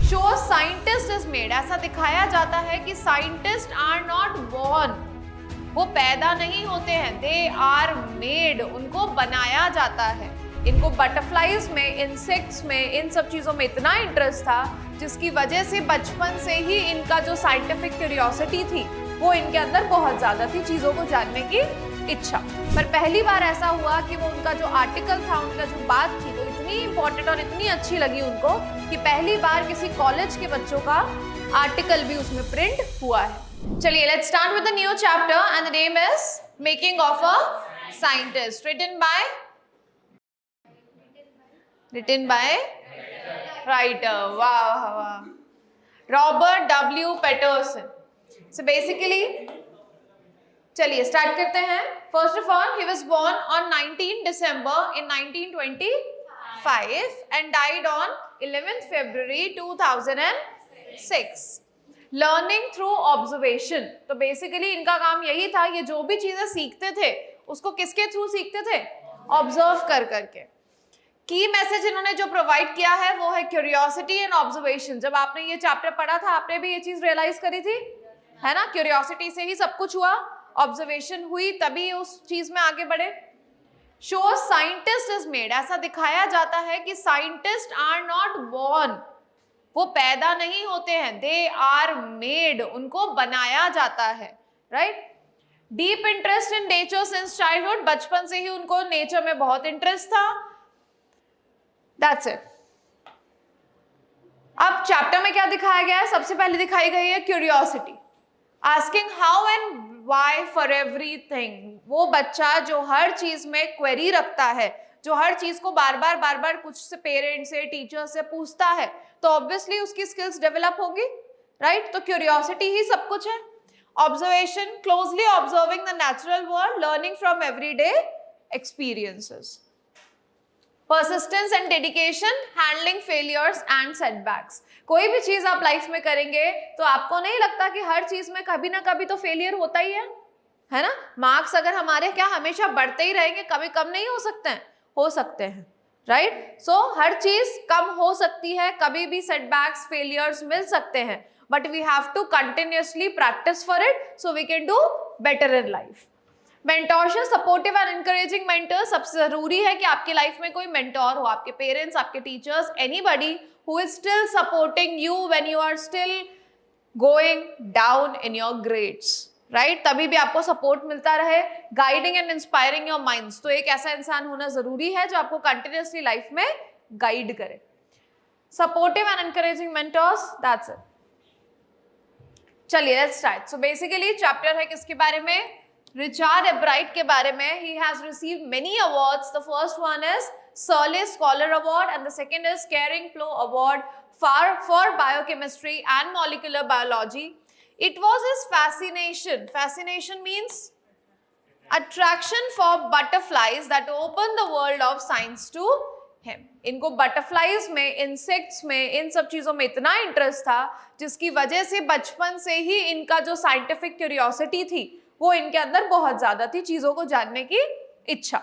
Show scientist is made, ऐसा दिखाया जाता है कि साइंटिस्ट आर नॉट बोर्न, वो पैदा नहीं होते हैं, दे आर मेड, उनको बनाया जाता है। इनको बटरफ्लाइज में, इंसेक्ट्स में, इन सब चीजों में इतना इंटरेस्ट था जिसकी वजह से बचपन से ही इनका जो साइंटिफिक क्यूरियोसिटी थी वो इनके अंदर बहुत ज्यादा थी, चीजों को जानने की इच्छा। पर पहली बार ऐसा हुआ कि वो उनका जो आर्टिकल था, उनका जो बात थी वो इतनी इंपॉर्टेंट और इतनी अच्छी लगी उनको कि पहली बार किसी कॉलेज के बच्चों का आर्टिकल भी उसमें प्रिंट हुआ है। चलिए let's start with the new chapter and the name is making of a scientist, written by writer, wow, Robert W. Patterson. So basically चलिए स्टार्ट करते हैं। First of all, he was born on 19 December in 1925 and died on 11th February 2006. Learning through observation, तो basically इनका काम यही था, ये जो भी चीजें सीखते थे उसको किसके थ्रू सीखते थे? ऑब्जर्व कर करके। की मैसेज इन्होंने जो प्रोवाइड किया है वो है क्यूरियोसिटी एंड ऑब्जर्वेशन। जब आपने ये चैप्टर पढ़ा था आपने भी ये चीज रियलाइज करी थी, है ना? क्यूरियोसिटी से ही सब कुछ हुआ, ऑब्जर्वेशन हुई तभी उस चीज में आगे बढ़े। शो साइंटिस्ट इज मेड, ऐसा दिखाया जाता है कि साइंटिस्ट आर नॉट बोर्न, वो पैदा नहीं होते हैं, दे आर मेड, उनको बनाया जाता है, right? Deep interest in nature since childhood, बचपन से ही उनको नेचर में बहुत इंटरेस्ट था। That's it. अब चैप्टर में क्या दिखाया गया है? सबसे पहले दिखाई गई है curiosity, asking how and why for everything. वो बच्चा जो हर चीज में क्वेरी रखता है, जो हर चीज को बार बार कुछ से पेरेंट्स से, टीचर से पूछता है, तो ऑब्वियसली उसकी स्किल्स डेवलप होंगी, राइट? तो क्यूरियोसिटी ही सब कुछ है। Observation, closely observing the natural world, learning from everyday experiences. Persistence and dedication, handling failures and setbacks. कोई भी चीज आप लाइफ में करेंगे तो आपको नहीं लगता कि हर चीज में कभी ना कभी तो फेलियर होता ही है ना? मार्क्स अगर हमारे क्या हमेशा बढ़ते ही रहेंगे, कभी कम नहीं हो सकते हैं? हो सकते हैं, राइट? सो हर चीज कम हो सकती है, कभी भी सेटबैक्स, फेलियर्स मिल सकते हैं, but we have to continuously practice for it so we can do better in life. Mentorship, supportive and encouraging mentor, सबसे जरूरी है कि आपकी लाइफ में कोई मेंटोर हो, आपके पेरेंट्स, आपके teachers, anybody who is still supporting you when you are still going down in your grades, right? तभी भी आपको सपोर्ट मिलता रहे। Guiding and inspiring your minds, तो एक ऐसा इंसान होना जरूरी है जो आपको कंटिन्यूअसली लाइफ में गाइड करे। Supportive and encouraging mentors, that's it. चलिए let's start. So basically chapter है किसके बारे में? रिचर्ड एब्राइट के बारे में। He has received many awards. The first one is Searle Scholar Award and the second is Caring-Plo Award for biochemistry and molecular biology. It was his fascination. Fascination means attraction for butterflies that opened the world of science to him. इनको butterflies में, insects में, इन सब चीजों में इतना interest था जिसकी वजह से बचपन से ही इनका जो साइंटिफिक क्यूरियोसिटी थी वो इनके अंदर बहुत ज्यादा थी, चीजों को जानने की इच्छा।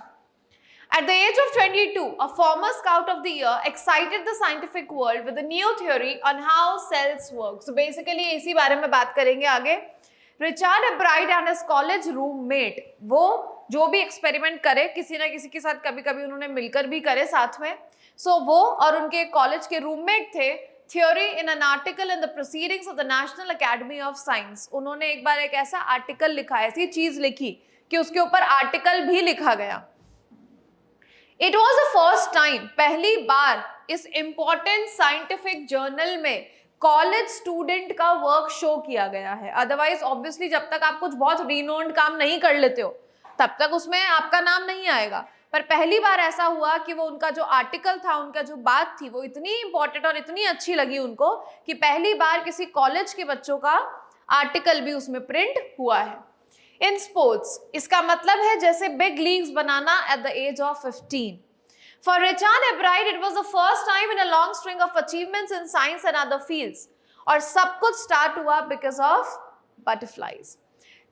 At the age of 22, a former Scout of the Year excited the scientific world with a new theory on how cells work. So basically इसी बारे में बात करेंगे आगे। Richard एब्राइट and his college roommate, वो जो भी एक्सपेरिमेंट करे किसी ना किसी के साथ, कभी कभी उन्होंने मिलकर भी करे साथ में। सो वो और उनके कॉलेज के रूममेट थे। Theory in an article in the proceedings of the National Academy of Science. उन्होंने एक बार एक ऐसा आर्टिकल लिखा, ऐसी चीज लिखी कि उसके ऊपर आर्टिकल भी लिखा गया। It was the first time, पहली बार इस important scientific journal में कॉलेज स्टूडेंट का वर्क शो किया गया है। अदरवाइज ऑब्वियसली जब तक आप कुछ बहुत रिनोन्ड काम नहीं कर लेते हो तब तक उसमें आपका नाम नहीं आएगा, पर पहली बार ऐसा हुआ कि वो उनका जो आर्टिकल था, उनका जो बात थी वो इतनी इंपॉर्टेंट और इतनी अच्छी लगी उनको कि पहली बार किसी कॉलेज के बच्चों का आर्टिकल भी उसमें प्रिंट हुआ है। इन स्पोर्ट्स, इसका मतलब है जैसे बिग लीग्स बनाना at the age of 15। For Richard Ebright, it was the first time in a long string of achievements in science and other fields. और सब कुछ स्टार्ट हुआ because of butterflies.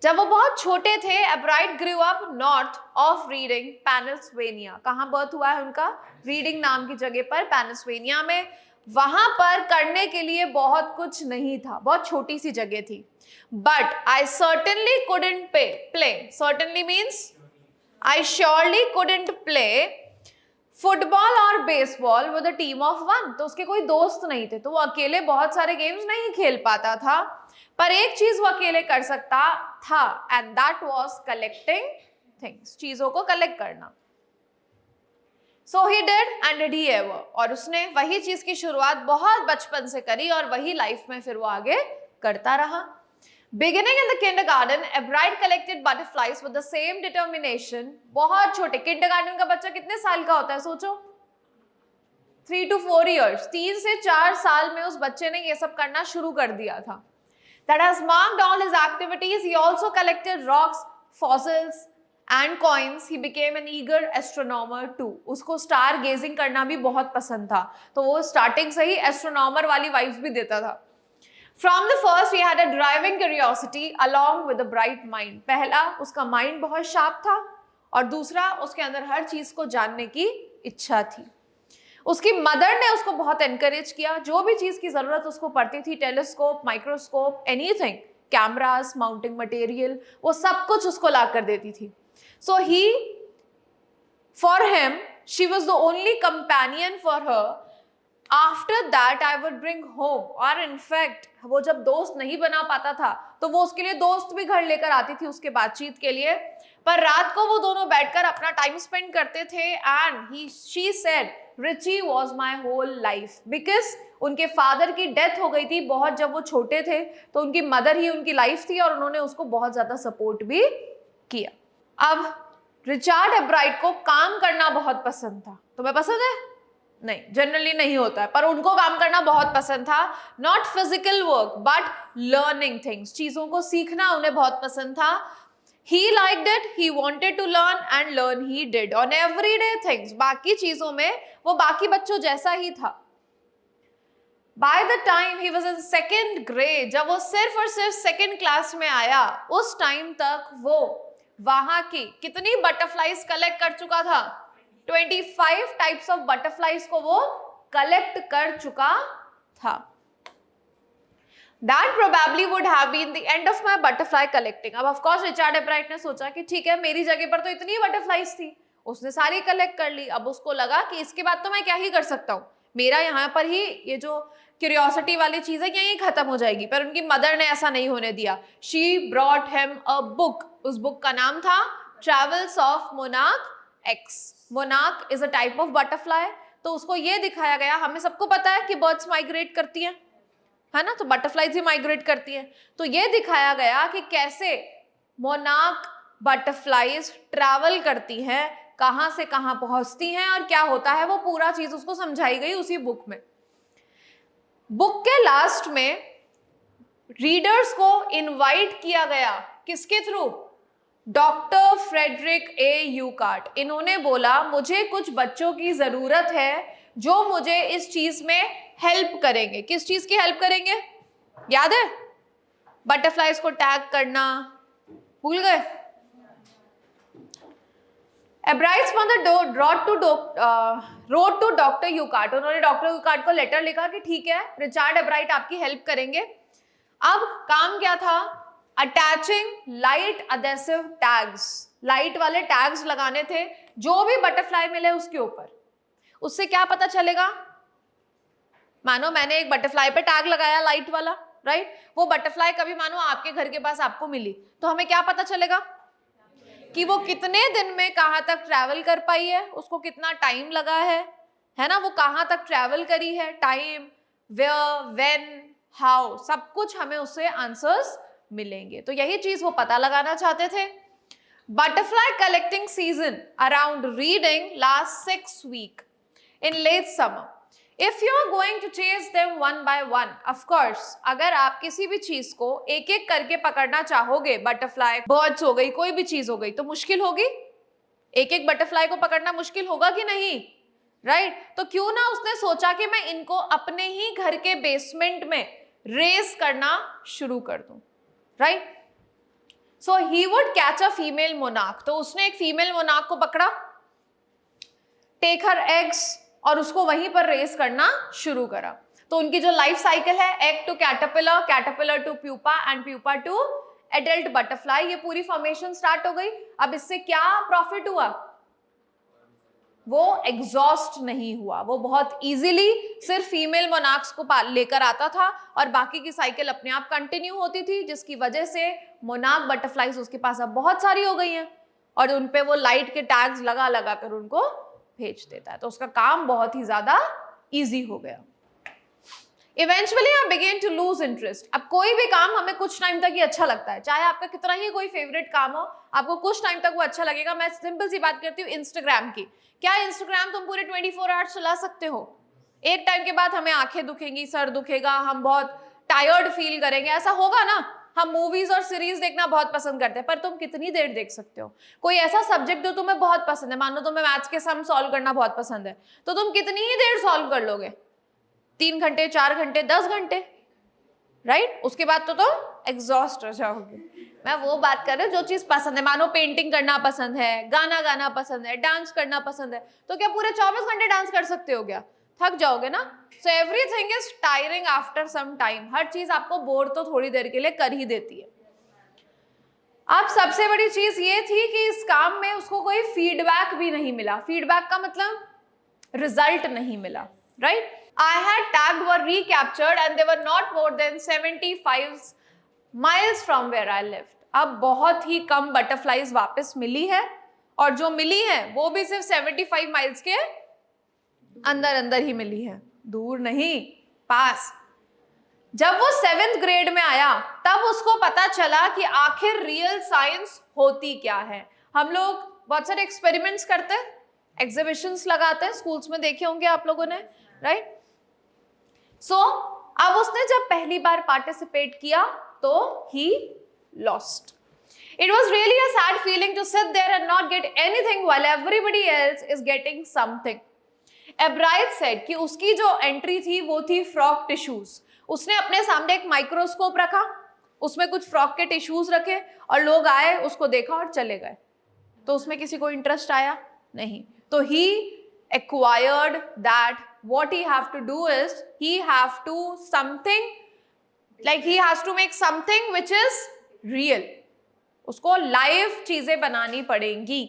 जब वो बहुत छोटे थे, Ebright grew up north of Reading, Pennsylvania. कहाँ बर्थ हुआ है उनका? रीडिंग नाम की जगह पर, पेनिल्वेनिया में। वहां पर करने के लिए बहुत कुछ नहीं था, बहुत छोटी सी जगह थी. But I certainly couldn't play. Certainly means I surely couldn't play football और baseball with a team of one. तो उसके कोई दोस्त नहीं थे, तो वो अकेले बहुत सारे गेम्स नहीं खेल पाता था. पर एक चीज वो अकेले कर सकता था, and that was collecting things. चीजों को कलेक्ट करना. So he did and did he ever. और उसने वही चीज की शुरुआत बहुत बचपन से करी और वही लाइफ में फिर वो आगे करता रहा. Beginning in the kindergarten, Ebright collected butterflies with the same determination. बहुत छोटे, kindergarten का बच्चा कितने साल का होता है सोचो? 3 to 4 years. 3 से 4 साल में उस बच्चे ने ये सब करना शुरू कर दिया था. That has marked all his activities. He also collected rocks, fossils and coins. He became an eager astronomer too. उसको स्टार गेजिंग करना भी बहुत पसंद था, तो वो स्टार्टिंग से ही एस्ट्रोनॉमर वाली वाइब्स भी देता था. From the first, he had a driving curiosity along with a bright mind. पहला, उसका माइंड बहुत शार्प था, और दूसरा, उसके अंदर हर चीज को जानने की इच्छा थी. उसकी मदर ने उसको बहुत एनकरेज किया. जो भी चीज की जरूरत उसको पड़ती थी, telescope, microscope, anything, cameras, mounting material, वो सब कुछ उसको ला कर देती थी. So he, for him, she was the only companion for her. After that I would bring home. और इनफैक्ट वो जब दोस्त नहीं बना पाता था, तो वो उसके लिए दोस्त भी घर लेकर आती थी उसके बातचीत के लिए. पर रात को वो दोनों बैठकर अपना टाइम स्पेंड करते थे. And she said Richie was my whole life. Because उनके फादर की डेथ हो गई थी बहुत जब वो छोटे थे, तो उनकी मदर ही उनकी लाइफ थी और उन्होंने उसको बहुत ज्यादा सपोर्ट भी किया. अब रिचार्ड एब्राइट को काम करना बहुत पसंद था. तुम्हें पसंद है? नहीं, जनरली नहीं होता है, पर उनको काम करना बहुत पसंद था. Not physical work but learning things. चीजों को सीखना उन्हें बहुत पसंद था. He liked it, he wanted to learn and learn he did on everyday things. बाकी चीजों में वो बाकी बच्चों जैसा ही था. By the time he was in second grade, जब वो सिर्फ और सिर्फ सेकेंड क्लास में आया, उस टाइम तक वो वहां की कितनी बटरफ्लाईज कलेक्ट कर चुका था? 25 टाइप्स ऑफ बटरफ्लाईज को वो कलेक्ट कर चुका था. That probably would have been the end of my butterfly collecting. अब of course रिचार्ड एब्राइट ने सोचा कि ठीक है, मेरी जगह पर तो इतनी बटरफ्लाईज थी, उसने सारी कलेक्ट कर ली. अब उसको लगा कि इसके बाद तो मैं क्या ही कर सकता हूँ, मेरा यहाँ पर ही ये जो क्यूरियोसिटी वाली चीज है यही खत्म हो जाएगी. पर उनकी मदर ने ऐसा नहीं होने दिया. She brought him a book. उस बुक का नाम था travels of monarch x. Monarch is a type of butterfly. तो उसको ये दिखाया गया, हमें सबको पता है कि बर्ड्स माइग्रेट करती हैं, है ना, तो बटरफ्लाईज ही माइग्रेट करती हैं. तो ये दिखाया गया कि कैसे मोनार्क बटरफ्लाईज ट्रैवल करती हैं, कहां से कहां पहुंचती हैं और क्या होता है, वो पूरा चीज उसको समझाई गई उसी बुक में. बुक के लास्ट में रीडर्स को इनवाइट किया गया. किसके थ्रू? डॉक्टर फ्रेडरिक ए यूकार्ट. इन्होंने बोला मुझे कुछ बच्चों की जरूरत है जो मुझे इस चीज में हेल्प करेंगे. किस चीज की हेल्प करेंगे? याद है? बटरफ्लाईज को टैग करना. भूल गए? Ebright's mother road to doctor यूकार्ट. उन्होंने डॉक्टर यूकार्ट को लेटर लिखा कि ठीक है, रिचार्ड एब्राइट आपकी हेल्प करेंगे. अब काम क्या था? Attaching light adhesive tags. Light वाले टैग्स लगाने थे जो भी बटरफ्लाई मिले उसके ऊपर. उससे क्या पता चलेगा? मानो मैंने एक बटरफ्लाई पे टैग लगाया लाइट वाला, राइट? वो बटरफ्लाई कभी मानो आपके घर के पास आपको मिली, तो हमें क्या पता चलेगा कि वो कितने दिन में कहां तक ट्रैवल कर पाई है, उसको कितना टाइम लगा है ना, वो कहां तक ट्रैवल करी है, टाइम, वेयर, व्हेन, हाउ, सब कुछ हमें उससे आंसर्स मिलेंगे. तो यही चीज वो पता लगाना चाहते थे. Butterfly collecting season around reading last 6 weeks in late summer. If you are going to chase them one by one, of course, अगर आप किसी भी चीज को एक एक करके पकड़ना चाहोगे, बटरफ्लाई, बर्ड्स हो गई, कोई भी चीज हो गई, तो मुश्किल होगी. एक एक बटरफ्लाई को पकड़ना मुश्किल होगा कि नहीं, राइट? तो क्यों ना उसने सोचा कि मैं इनको अपने ही घर के बेसमेंट में रेस करना शुरू कर दूं, right? So he would catch a female monarch. तो उसने एक फीमेल मोनार्क को पकड़ा, टेक हर एग्स, और उसको वहीं पर रेस करना शुरू करा। तो उनकी जो लाइफ साइकिल है, egg to caterpillar, caterpillar to pupa and pupa to adult butterfly, ये पूरी फॉर्मेशन स्टार्ट हो गई। अब इससे क्या प्रॉफिट हुआ? वो एग्जॉस्ट नहीं हुआ, वो बहुत इजीली सिर्फ फीमेल मोनार्क्स को लेकर आता था और बाकी की साइकिल अपने आप कंटिन्यू होती थी, जिसकी वजह से मोनार्क बटरफ्लाईज उसके पास अब बहुत सारी हो गई हैं और उनपे वो लाइट के टैग्स लगा लगा कर उनको भेज देता है। तो उसका काम बहुत ही ज्यादा इजी हो गया। Eventually I begin to lose interest. अब कोई भी काम हमें कुछ टाइम तक ही अच्छा लगता है, चाहे आपका कितना ही कोई फेवरेट काम हो, आपको कुछ टाइम तक वो अच्छा लगेगा। मैं सिंपल सी बात करती हूँ इंस्टाग्राम की। क्या इंस्टाग्राम तुम पूरे 24 आवर्स चला सकते हो? एक टाइम के बाद हमें आंखें दुखेंगी, सर दुखेगा, हम बहुत टायर्ड फील करेंगे, ऐसा होगा ना। हम मूवीज और सीरीज देखना बहुत पसंद करते हैं, पर तुम कितनी देर देख सकते हो? कोई ऐसा सब्जेक्ट जो तुम्हें बहुत पसंद है, मान लो तुम्हें मैथ्स के सम सॉल्व करना बहुत पसंद है, तो तुम कितनी ही देर सॉल्व कर लोगे? 3 घंटे, 4 घंटे, 10 घंटे, राइट? उसके बाद तो तुम एग्जॉस्ट हो जाओगे। मैं वो बात कर रही हूँ जो चीज पसंद है। मानो पेंटिंग करना पसंद है, गाना गाना पसंद है, डांस करना पसंद है, तो क्या पूरे 24 घंटे डांस कर सकते हो? क्या थक जाओगे ना? So everything is tiring after some time. हर चीज आपको बोर तो थोड़ी देर के लिए कर ही देती है। अब सबसे बड़ी चीज ये थी कि इस काम में उसको कोई फीडबैक भी नहीं मिला। फीडबैक का मतलब रिजल्ट नहीं मिला, right? I had tagged were recaptured and they were not more than 75 miles from where I lived. अब बहुत ही कम बटरफ्लाईज वापस मिली है और जो मिली है वो भी सिर्फ 75 माइल्स के अंदर अंदर ही मिली है, दूर नहीं, पास। जब वो 7th ग्रेड में आया तब उसको पता चला कि आखिर रियल साइंस होती क्या है। हम लोग बहुत सारे एक्सपेरिमेंट्स करते हैं, एग्जीबिशंस लगाते हैं, स्कूल्स में देखे होंगे आप लोगों ने, राइट? सो अब उसने जब पहली बार पार्टिसिपेट किया तो he lost. It was really a sad feeling to sit there and not get anything while everybody else is getting something. Ebright said कि उसकी जो एंट्री थी वो थी फ्रॉक टिश्यूज। उसने अपने सामने एक माइक्रोस्कोप रखा, उसमें कुछ फ्रॉक के टिश्यूज रखे और लोग आए, उसको देखा और चले गए। तो उसमें किसी को इंटरेस्ट आया नहीं। तो ही acquired that what he have to do is he have to something like he has to make something which is real. उसको लाइव चीजें बनानी पड़ेंगी।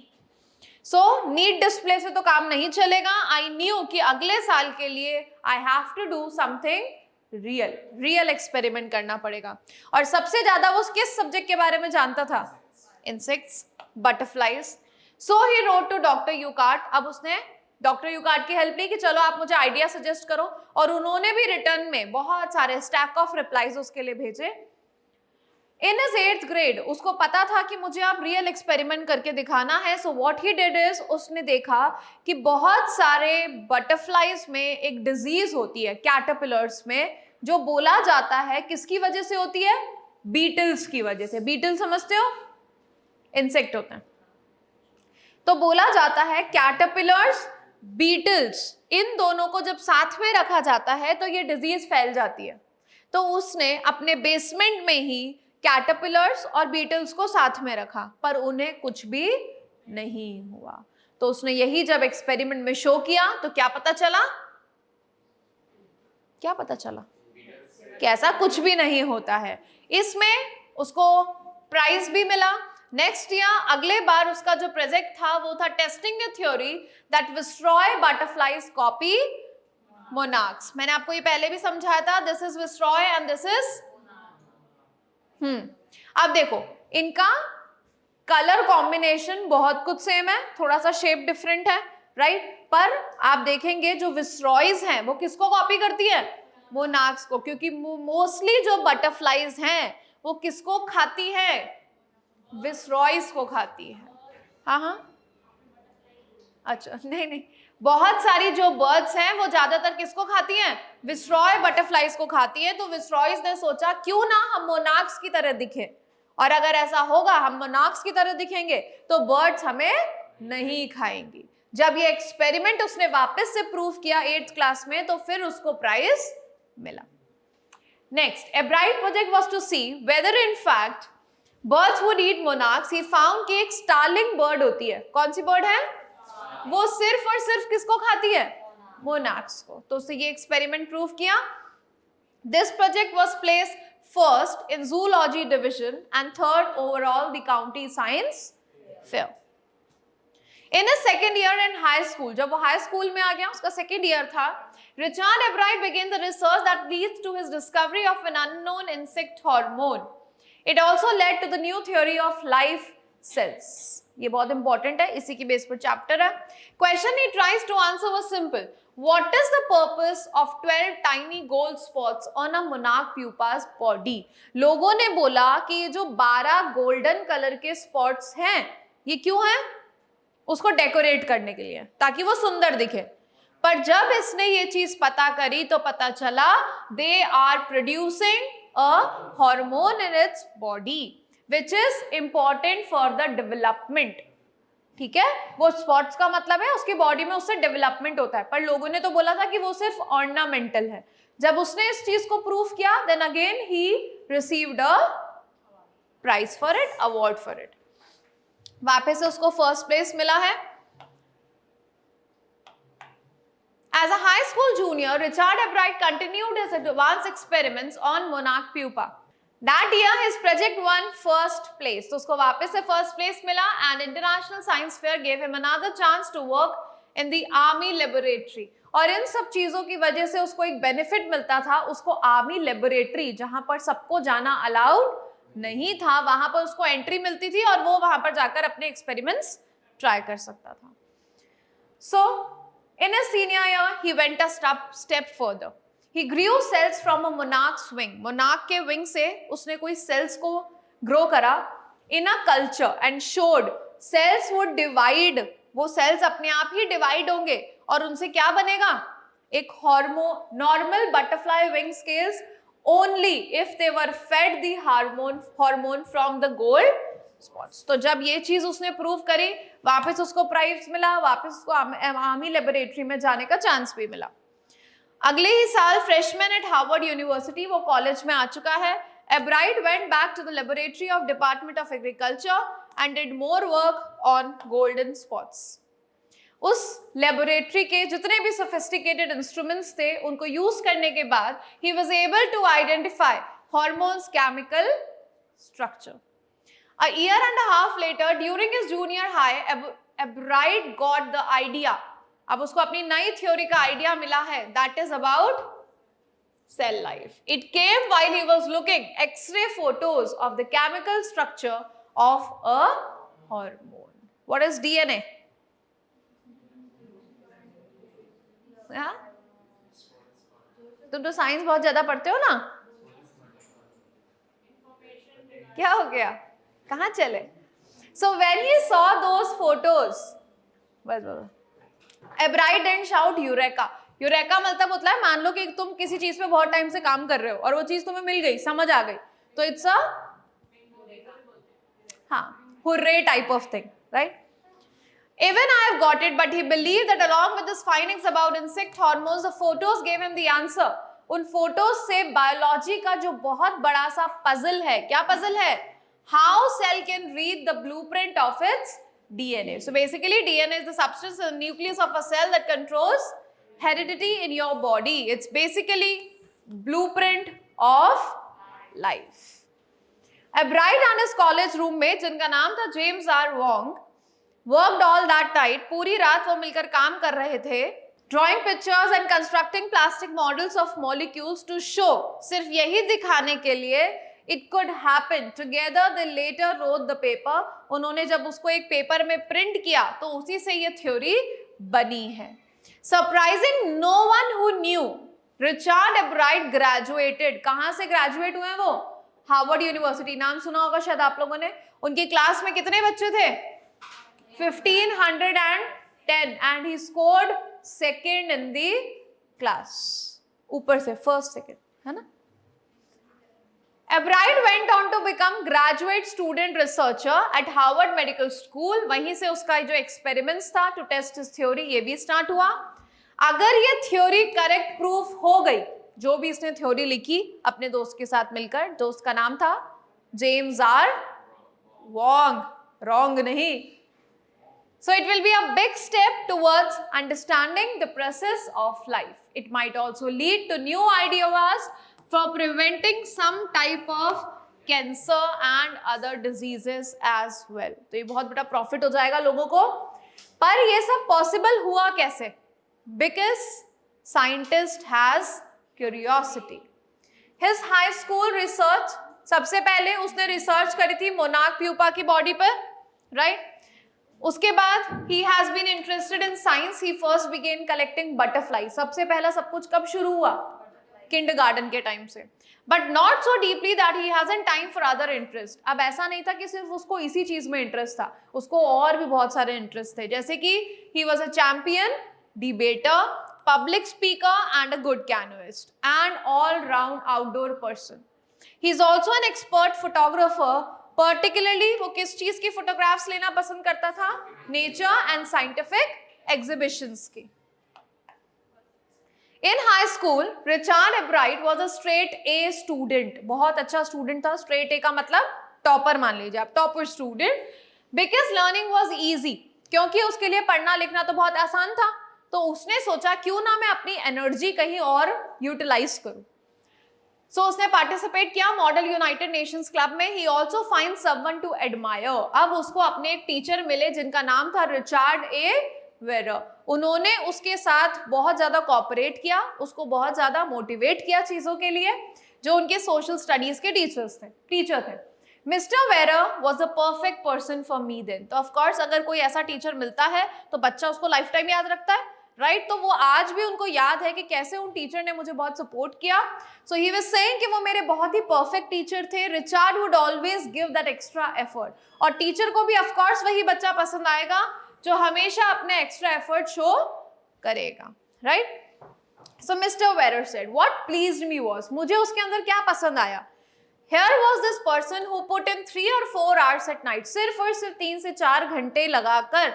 सो नीट डिस्प्ले से तो काम नहीं चलेगा। आई न्यू कि अगले साल के लिए I have to do something real experiment करना पड़ेगा। और सबसे ज्यादा वो किस सब्जेक्ट के बारे में जानता था? Insects, butterflies. So he wrote to doctor Urquhart. अब उसने डॉक्टर यूकार्ट की हेल्प ली कि चलो आप मुझे आइडिया सजेस्ट करो, और उन्होंने भी रिटर्न में बहुत सारे स्टैक ऑफ रिप्लाईज उसके लिए भेजे। इन हिज 8th ग्रेड उसको पता था कि मुझे अब रियल एक्सपेरिमेंट करके दिखाना है। So what he did is उसने देखा कि बहुत सारे बटरफ्लाईज में एक डिजीज होती है कैटरपिलर्स में, जो बोला जाता है किसकी वजह से होती है? बीटल्स की वजह से। बीटल समझते हो? इंसेक्ट होते हैं। तो बोला जाता है कैटरपिलर्स, बीटल्स, इन दोनों को जब साथ में रखा जाता है तो ये डिजीज फैल जाती है। तो उसने अपने बेसमेंट में ही कैटरपिलर्स और बीटल्स को साथ में रखा, पर उन्हें कुछ भी नहीं हुआ। तो उसने यही जब एक्सपेरिमेंट में शो किया तो क्या पता चला? क्या पता चला? कि ऐसा कुछ भी नहीं होता है। इसमें उसको प्राइज भी मिला। नेक्स्ट ईयर अगले बार उसका जो प्रोजेक्ट था वो था testing a theory that viceroy butterflies copy monarchs. मैंने आपको ये पहले भी समझाया था, this is viceroy and this is अब देखो इनका कलर कॉम्बिनेशन बहुत कुछ सेम है, थोड़ा सा शेप डिफरेंट है, राइट? पर आप देखेंगे जो विस्ट्रॉयज हैं वो किसको कॉपी करती है? मोनार्क्स को, क्योंकि मोस्टली जो बटरफ्लाईज हैं वो किसको खाती है? विस्ट्रॉयज को खाती है। हाँ, अच्छा, नहीं, बहुत सारी जो बर्ड्स हैं वो ज्यादातर किसको खाती हैं? विस्ट्रॉय बटरफ्लाईज को खाती हैं। तो विस्ट्रॉयज ने सोचा क्यों ना हम मोनार्क्स की तरह दिखें, और अगर ऐसा होगा हम मोनार्क्स की तरह दिखेंगे तो बर्ड्स हमें नहीं खाएंगी। जब ये एक्सपेरिमेंट उसने वापस से प्रूव किया 8th क्लास में, तो फिर उसको प्राइज मिला। Next, Ebright project was to see whether in fact birds would eat monarchs. He found कि एक स्टार्लिंग बर्ड होती है। कौन सी बर्ड है? वो सिर्फ और सिर्फ किसको खाती है? मोनाक्स को। तो उससे ये एक्सपेरिमेंट प्रूव किया। This project was placed first in zoology division and third overall the county science fair. In a second year in high school, जब वो हाई स्कूल में आ गया, उसका सेकेंड ईयर था, Richard एब्राइट began the research that leads to his discovery of an unknown insect hormone. It also led to the new theory of life cells. ये बहुत important है, इसी की बेस पर चैप्टर है। Question he tries to answer was simple. What is the purpose of 12 tiny gold spots on a monarch pupa's body? लोगों ने बोला कि ये जो 12 गोल्डन कलर के स्पॉट्स हैं, ये क्यों हैं? उसको डेकोरेट करने के लिए, ताकि वो सुंदर दिखे। पर जब इसने ये चीज पता करी तो पता चला they are producing a hormone in its body which is important for the development. ठीक है, वो स्पॉट्स का मतलब है उसकी बॉडी में उससे डेवलपमेंट होता है, पर लोगों ने तो बोला था कि वो सिर्फ ऑर्नामेंटल है। जब उसने इस चीज को प्रूव किया, then again he received a prize for it, award for it. वापस से उसको फर्स्ट प्लेस मिला है। As a high school junior, Richard Ebright continued his advanced experiments on monarch pupa. That year, his project won first place. तो उसको वापस से first place मिला and International Science Fair gave him another chance to work in the army laboratory. और इन सब चीजों की वजह से उसको एक बेनिफिट मिलता था, उसको आर्मी लेबोरेटरी, जहां पर सबको जाना अलाउड नहीं था, वहां पर उसको एंट्री मिलती थी और वो वहां पर जाकर अपने एक्सपेरिमेंट्स ट्राई कर सकता था। So in his senior year, he went a step further. He grew cells from a monarch's wing. Monarch के wing से उसने कोई cells को grow करा in a culture and showed cells would divide. वो cells अपने आप ही divide होंगे और उनसे क्या बनेगा? एक normal butterfly wing scales only if they were fed the hormone from the gold spots. तो जब ये चीज उसने प्रूव करी, वापस उसको प्राइज मिला, वापस उसको आर्मी लेबोरेटरी में जाने का चांस भी मिला। अगले ही साल फ्रेशमैन एट हार्वर्ड यूनिवर्सिटी, वो कॉलेज में आ चुका है। Ebright went back to the laboratory of department of agriculture and did more work on golden spots. उस लेबोरेटरी के जितने भी सोफिस्टिकेटेड इंस्ट्रूमेंट्स थे, उनको यूज करने के बाद ही was able to identify hormones chemical structure. A year and a half later, during his junior high, Ebright got the idea. अब उसको अपनी नई थ्योरी का आइडिया मिला है, that is about cell life. It came while he was looking X-ray photos of the chemical structure of a hormone. What is DNA? हाँ? तुम तो साइंस बहुत ज्यादा पढ़ते हो ना? क्या हो गया? कहाँ चले? So when he saw those photos, Ebright didn't shout Eureka. Eureka मतलब होता है, मान लो कि तुम किसी चीज पे बहुत टाइम से काम कर रहे हो और वो चीज तुम्हें मिल गई, समझ आ गई, तो it's a hooray type of thing, right? Even I have got it, but he believed that along with his findings about insect hormones, the photos gave him the answer. उन फोटोज से बायोलॉजी का जो बहुत बड़ा सा puzzle है, क्या puzzle है? How cell can read the blueprint of its DNA. So basically DNA is the substance in the nucleus of a cell that controls heredity in your body. It's basically blueprint of life. Ebright and his college roommate, जिनका नाम था James R. Wong, worked all that night. पूरी रात वो मिलकर काम कर रहे थे, drawing pictures and constructing plastic models of molecules to show, सिर्फ यही दिखाने के लिए it could happen. Together they later wrote the paper. उन्होंने जब उसको एक पेपर में प्रिंट किया तो उसी से ये थ्योरी बनी है। Surprising, no one who knew Richard Ebright graduated. कहाँ से ग्रेजुएट हुए वो? Harvard university. नाम सुना होगा शायद आप लोगों ने। उनकी क्लास में कितने बच्चे थे? 1510 and he scored second in the class. ऊपर से first second, है ना? Ebright went on to become graduate student researcher at Harvard Medical School. वहीं से उसका जो experiments था to test his theory, ये भी start हुआ। अगर ये theory correct proof हो गई, जो भी इसने theory लिखी अपने दोस्त के साथ मिलकर, दोस्त का नाम था जेम्स आर वॉन्ग, wrong नहीं, So it will be a big step towards understanding the process of life. It might also lead to new ideas for preventing some type of cancer and other diseases as well. तो ये बहुत बड़ा profit हो जाएगा लोगों को. पर ये सब पॉसिबल हुआ कैसे? Because scientist has curiosity. His high school research, सबसे पहले उसने रिसर्च करी थी मोनार्क प्यूपा की बॉडी पर, राइट? उसके बाद he has been interested in science. He first began collecting butterflies. सबसे पहला सब कुछ कब शुरू हुआ? किंडरगार्टन के टाइम से. But not so deeply that he hasn't time for other interest. अब ऐसा नहीं था कि सिर्फ उसको इसी चीज में इंटरेस्ट था, उसको और भी बहुत सारे इंटरेस्ट थे, जैसे कि he was a champion, debater, public speaker and a good canoeist and all round outdoor person. He is also an expert photographer. Particularly वो किस चीज की फोटोग्राफ्स लेना पसंद करता था? नेचर एंड साइंटिफिक एग्जीबिशंस की. इन high school Richard एब्राइट was a straight a student. बहुत अच्छा स्टूडेंट था. स्ट्रेट ए का मतलब टॉपर मान लीजिए आप, topper student. Because learning was easy, क्योंकि उसके लिए पढ़ना लिखना तो बहुत आसान था. तो उसने सोचा क्यों ना मैं अपनी एनर्जी कहीं और यूटिलाइज करूं. सो उसने पार्टिसिपेट किया मॉडल यूनाइटेड नेशंस क्लब में. He also find someone to admire. अब उसको अपने एक टीचर मिले जिनका नाम था रिचार्ड ए वेरर. उन्होंने उसके साथ बहुत ज्यादा कोऑपरेट किया, उसको बहुत ज्यादा मोटिवेट किया चीजों के लिए, जो उनके सोशल स्टडीज के टीचर थे. Mister Weiherer was the perfect person for me then. तो ऑफकोर्स अगर कोई ऐसा टीचर मिलता है तो बच्चा उसको लाइफ टाइम याद रखता है, राइट? तो वो आज भी उनको याद है कि कैसे उन टीचर ने मुझे बहुत सपोर्ट किया. सो ही वाज सेइंग कि वो मेरे बहुत ही परफेक्ट टीचर थे. Richard would always give that extra effort. और टीचर को भी ऑफ कोर्स वही बच्चा पसंद आएगा जो हमेशा अपने एक्स्ट्रा एफर्ट शो करेगा, right? So mister Weiherer said what pleased me was, मुझे उसके अंदर क्या पसंद आया? Here was this person who put in 3 or 4 hours at night, सिर्फ और सिर्फ 3 से 4 घंटे लगाकर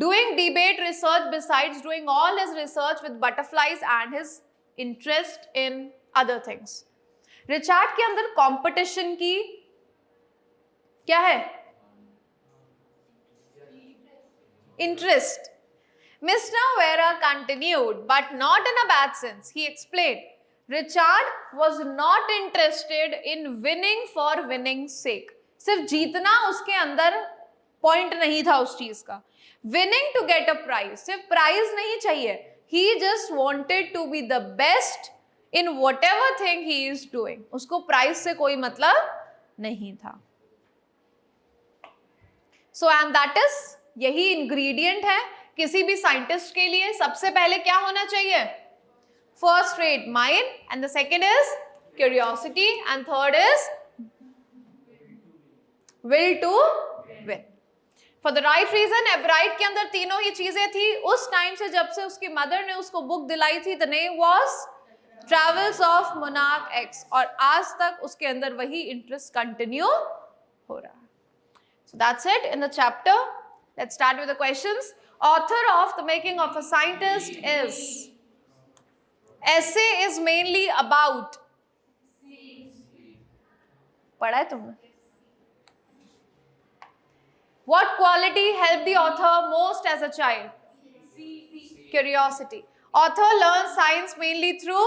doing debate research besides doing all his research with butterflies and his interest in other things. Richard के अंदर कंपटीशन की क्या है? Interest. Mr. Vera continued, but not in a bad sense. He explained, Richard was not interested in winning for winning's sake. सिर्फ जीतना उसके अंदर point नहीं था उस चीज का. Winning to get a prize, सिर्फ प्राइज नहीं चाहिए. He just wanted to be the best in whatever thing he is doing. उसको प्राइज से कोई मतलब नहीं था. So and that is, यही इंग्रेडिएंट है किसी भी साइंटिस्ट के लिए. सबसे पहले क्या होना चाहिए? First rate mind, and the second is curiosity, and third is will to win. For the right reason. एब्राइट के अंदर तीनों ही चीजें थी. उस टाइम से जब से उसकी मदर ने उसको बुक दिलाई थी, the name was Travels of Monarch X, और आज तक उसके अंदर वही इंटरेस्ट कंटिन्यू हो रहा है. So that's it in the chapter. Let's start with the questions. Author of The Making of a Scientist is. Essay is mainly about. पढ़ा है तुमने? What quality helped the author most as a child? Curiosity. Author learns science mainly through.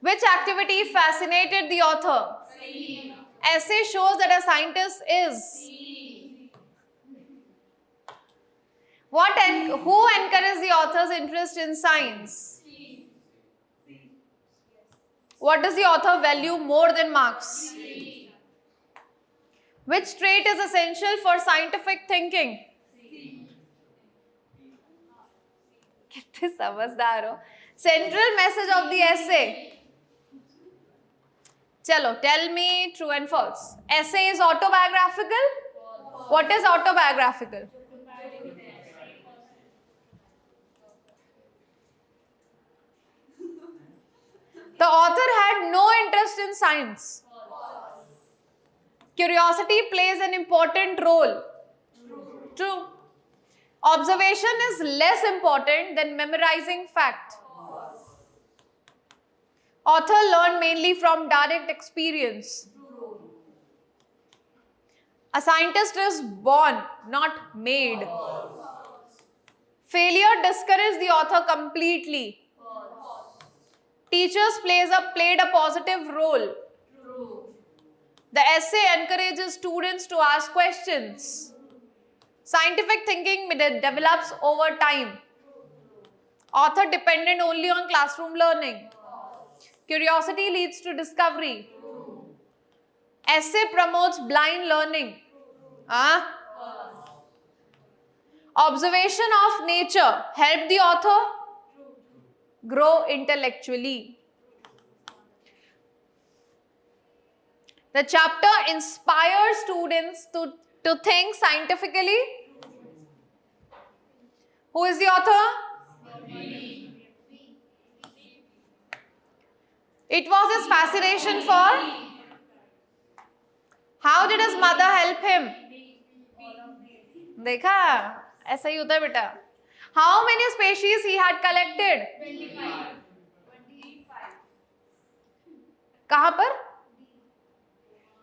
Which activity fascinated the author? Essay shows that a scientist is. Who encouraged the author's interest in science? What does the author value more than marks? Which trait is essential for scientific thinking? कितने समझदार हो. Central message of the essay. चलो, tell me true and false. Essay is autobiographical. What is autobiographical? The author had no interest in science. Curiosity plays an important role. True. Observation is less important than memorizing fact. Author learned mainly from direct experience. A scientist is born, not made. Failure discourages the author completely. Teachers played a positive role. The essay encourages students to ask questions. Scientific thinking develops over time. Author dependent only on classroom learning. Curiosity leads to discovery. Essay promotes blind learning. Observation of nature help the author grow intellectually. The chapter inspires students to think scientifically. Who is the author? It was his fascination for. How did his mother help him? देखा, ऐसा ही होता है बेटा. How many species he had collected? 25. कहाँ पर?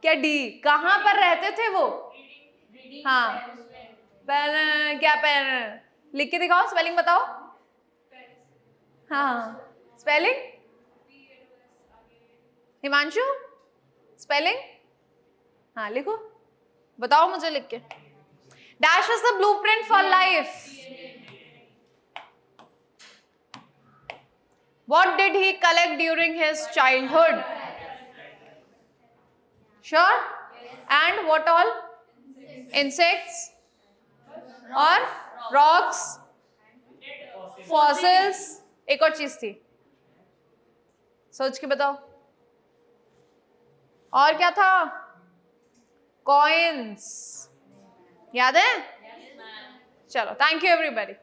क्या D? कहाँ पर रहते थे वो? हाँ. पेन क्या पेन? लिख के दिखाओ, स्पेलिंग बताओ. हाँ. स्पेलिंग? हिमांशु? स्पेलिंग? हाँ लिखो. बताओ मुझे लिख के. Dash is the blueprint for life. What did he collect during his childhood? Sure? And what all? Insects? और rocks? Fossils? एक और चीज थी, सोच के बताओ. और क्या था? Coins. याद है? चलो, थैंक यू एवरीबॉडी.